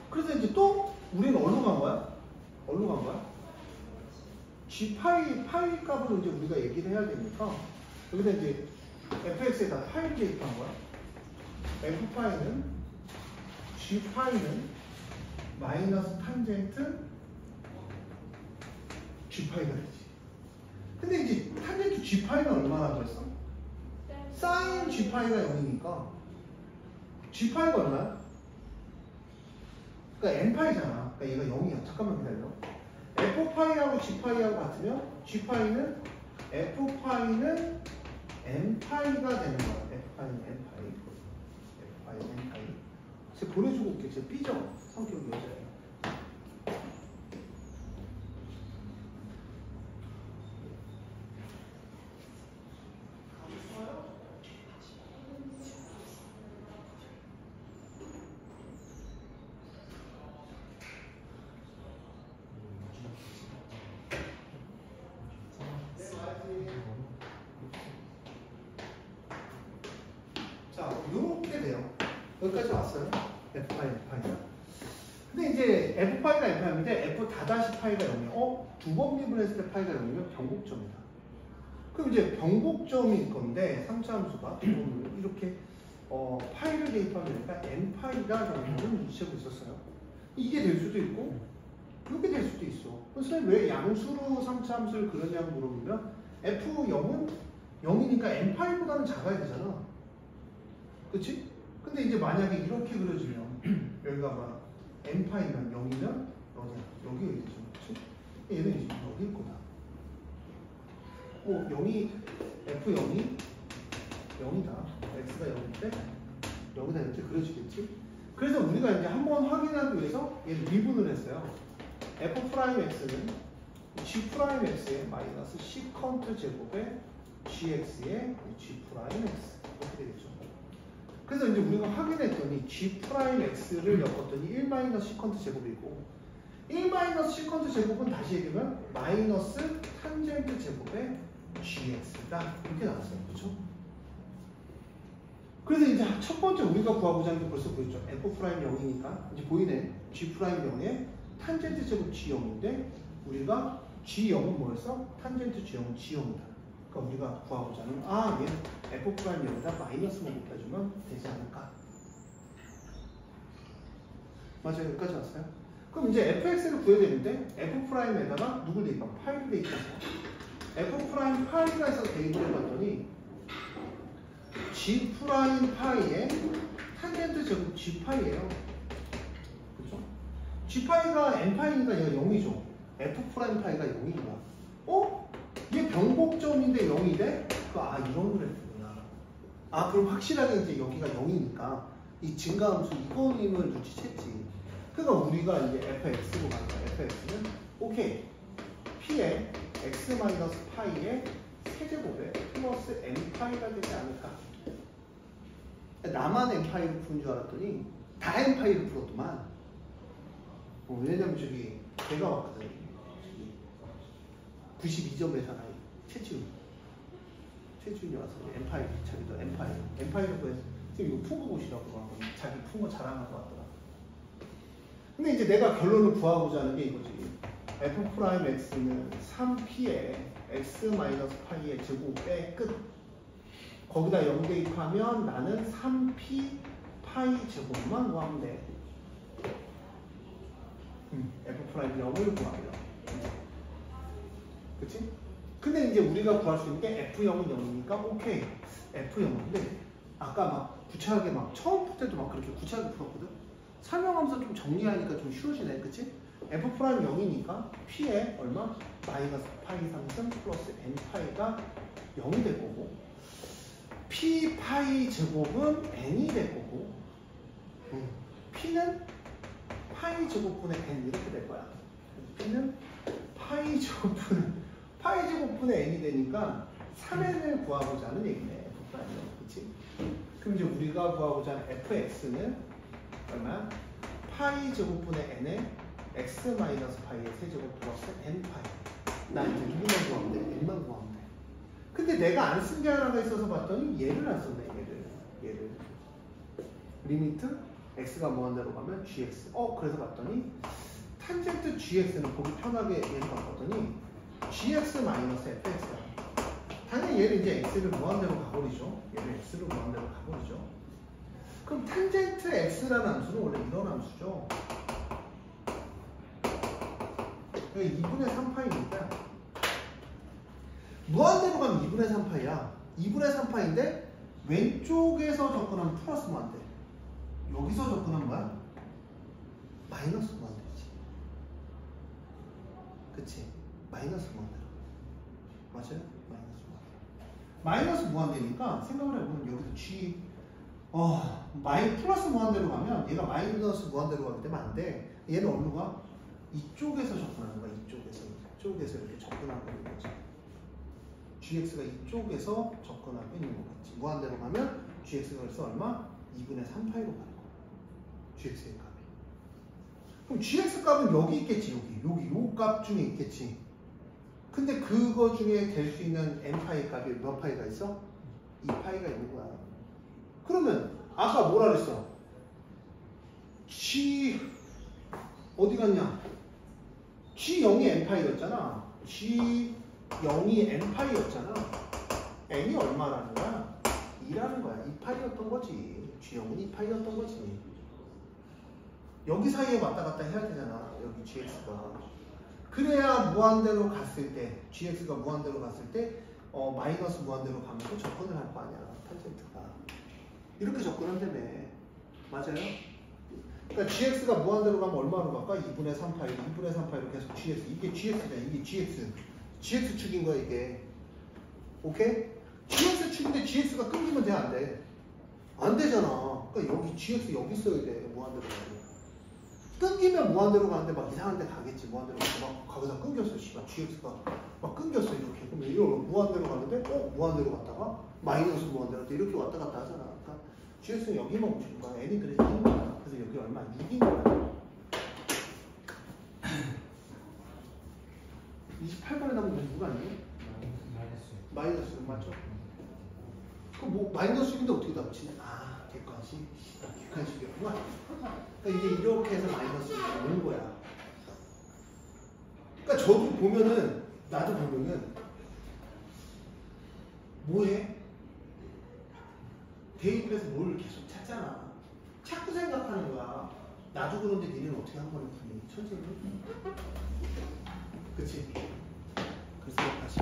그래서 이제 또 우리는 어디로 간 거야? 어디로 간 거야? G파이, 파이 값을 이제 우리가 얘기를 해야 되니까 여기다 이제 fx에다 파이를 대입한 거야. f파이는 G파이는 마이너스 탄젠트 G파이가 되지. 근데 이제 탄젠트 G파이는 얼마나 됐어? 사인 G파이가 0이니까 G파이가 얼마야? 그러니까 N파이잖아. 그러니까 얘가 0이야. 잠깐만 기다려. F파이하고 G파이하고 같으면 G파이는 F파이는 N파이가 되는 거야. F파이는 N파이. F파이는 N파이. 제가 보내주고 올게. 제가 삐져. 성격이 여자예요. 이렇게 돼요. 여기까지 왔어요. F파이, F파이가. 근데 이제 F파이가 F파이인데 F 다다시 파이가 0이에요. 두 번 미분했을 때 파이가 0이면 변곡점이다. 그럼 이제 변곡점일 건데 3차 함수가 이렇게 파이를 대입하면 되니까 N파이가 정도는 유지하고 있었어요. 이게 될 수도 있고 이렇게 될 수도 있어. 선생님 왜 양수로 3차 함수를 그렸냐고 물어보면 F0은 0이니까 N파이보다는 작아야 되잖아. 그치? 근데 이제 만약에 이렇게 그려지면 여기가 막 N파이면 0이면 어디야? 여기가 되죠. 그치? 얘는 이제 여기일 거다. 0이 F0이 0이다. X가 0일 때 0이다 이렇게 그려지겠지? 그래서 우리가 이제 한번 확인하기 위해서 얘를 미분을 했어요. F'X는 G'X의 마이너스 시컨트 제곱의 GX의 G'X 이렇게 되겠죠. 그래서 이제 우리가 확인했더니 G'X를 엮었더니 1 시컨트 제곱이고 1 시컨트 제곱은 다시 얘기하면 마이너스 탄젠트 제곱의 GX다 이렇게 나왔어요. 그렇죠? 그래서 이제 첫 번째 우리가 구하고자 하는 게 벌써 보였죠. F'0이니까 이제 보이네. G'0의 탄젠트 제곱 G형인데 우리가 G형은 뭐였어? 탄젠트 G형은 G형이다. 그러니까 우리가 구하고자 하는 얘는 F'0에다 마이너스만 곱해주면 되지 않을까? 맞아요. 여기까지 왔어요. 그럼 이제 fx를 구해야 되는데 F'에다가 누굴 대입하면 파이를 대입해서 F' 파이가 해서 대입을 해봤더니 G 프라임 파이의 탄젠트 제곱 G 파이예요. 그죠? G 파이가 N 파이니까 얘가 0이죠. F 프라임 파이가 0이구나. 얘 변곡점인데 0이 돼? 이런 그래프구나. 그럼 확실하게 이제 여기가 0이니까 이 증가함수 이거임을 눈치챘지. 그러니까 우리가 이제 fx로 가니까 fx는 오케이 p의 x 마이너스 파이의 세제곱에 플러스 n 파이가 되지 않을까. 나만 n 파이를 푸는 줄 알았더니 다 n 파이를 풀었더만. 왜냐면 저기 제가 왔거든. 92점에서 최지훈이 와서 n 파이 자기도 n 파이를 구해서 지금 이거 푼 거 보시라고 자기 푼 거 자랑하고 왔더라. 근데 이제 내가 결론을 구하고자 하는 게 이거지. f 프라임 x는 3p의 x 마이너스 파이의 제곱의 끝. 거기다 0 대입하면 나는 3p 파이 제곱만 구하면 돼. f 프라임 0을 구하면. 그치? 근데 이제 우리가 구할 수 있는 게 f0은 0이니까 오케이. f0인데 아까 막 구체하게 막 처음 풀 때도 막 그렇게 구체하게 풀었거든. 설명하면서 좀 정리하니까 좀 쉬워지네. 그치? f 프라임 0이니까 p에 얼마? 마이너스 파이 상승 플러스 n 파이가 0이 될 거고 p 파이 제곱은 n이 될 거고 p는 파이 제곱분의 n 이렇게 될 거야. p는 파이 제곱분의 n이 되니까 3n을 구하고자 하는 얘기네. f 프라임 0. 그치? 그럼 이제 우리가 구하고자 하는 fx는 얼마야? 파이 제곱분의 n에 x 마이너스 파이의 세제곱 플러스 n 파이. 나 이제 누구만 구하면 돼? n만 구하면 돼. 근데 내가 안 쓴 게 하나가 있어서 봤더니 얘를 안 썼네. 얘를 리미트 x가 무한대로 가면 gx. 그래서 봤더니 탄젠트 gx는 보기 편하게 얘를 바꿨더니 gx 마이너스 fx야. 당연히 얘를 이제 x를 무한대로 가버리죠. 얘를 x를 무한대로 가버리죠. 그럼 탄젠트 x라는 함수는 원래 이런 함수죠. 2분의 3파이니까 무한대로 가면 2분의 3파이야. 2분의 3파인데 왼쪽에서 접근하면 플러스 무한대. 여기서 접근하면 뭐야? 마이너스 무한대지. 그치? 마이너스 무한대로. 맞아요? 마이너스 무한대니까 생각을 해보면 여기서 G 플러스 무한대로 가면 얘가 마이너스 무한대로 가기 때문에 안 돼. 얘는 어디로 가? 이쪽에서 접근하는 거야. 이쪽에서 이렇게 접근하고 있는 거지. gx가 이쪽에서 접근하고 있는 거겠지. 무한대로 가면 gx가 그래서 얼마? 2분의 3파이로 가는 거야. gx의 값이. 그럼 gx 값은 여기 있겠지. 여기 요 값 중에 있겠지. 근데 그거 중에 될 수 있는 n파이 값이 몇 파이가 있어? 2파이가 있는 거야. 그러면 아까 뭐라 그랬어? g 어디 갔냐? g0이 n파이였잖아. g0이 n파이였잖아. n이 얼마라는 거야? 2라는 거야. 2파이였던 거지. g0은 2파이였던 거지. 여기 사이에 왔다 갔다 해야 되잖아. 여기 gx가. 그래야 무한대로 갔을 때, gx가 무한대로 갔을 때 마이너스 무한대로 가면서 접근을 할 거 아니야. 탄젠트가. 이렇게 접근한다며. 맞아요? 그러니까 gx가 무한대로 가면 얼마로 갈까? 2분의 3파이, 2분의 3파이로 계속 gx. 이게 gx잖아. 이게 gx 축인 거야 이게. 오케이? gx 축인데 gx가 끊기면 돼? 안 돼? 안 되잖아. 그러니까 여기 gx 여기 있어야 돼. 무한대로 가면. 끊기면 무한대로 가는데 막 이상한 데 가겠지. 무한대로 가서 막 거기서 끊겼어. 씨발 gx가 막 끊겼어 이렇게. 그러면 이거 무한대로 가는데 무한대로 갔다가 마이너스 무한대로 이렇게 왔다 갔다 하잖아. 그러니까 gx는 여기만 오시는 거야. n이 그래서 1인 거야. 그래서 여기 얼마? 6인 거야. 28번에 나오면 누가 아니에요? 마이너스 맞죠? 그럼 뭐 마이너스인데 어떻게 답지? 객관식이었구나. 그러니까 이제 이렇게 해서 마이너스가 오는 거야. 그러니까 저도 보면은 나도 보면은 뭐해? 대입해서 뭘 계속 찾잖아. 자꾸 생각하는 거야. 나도 그런데 니네는 어떻게 한 번에 풀니? 천천히. 그치? 그래서 다시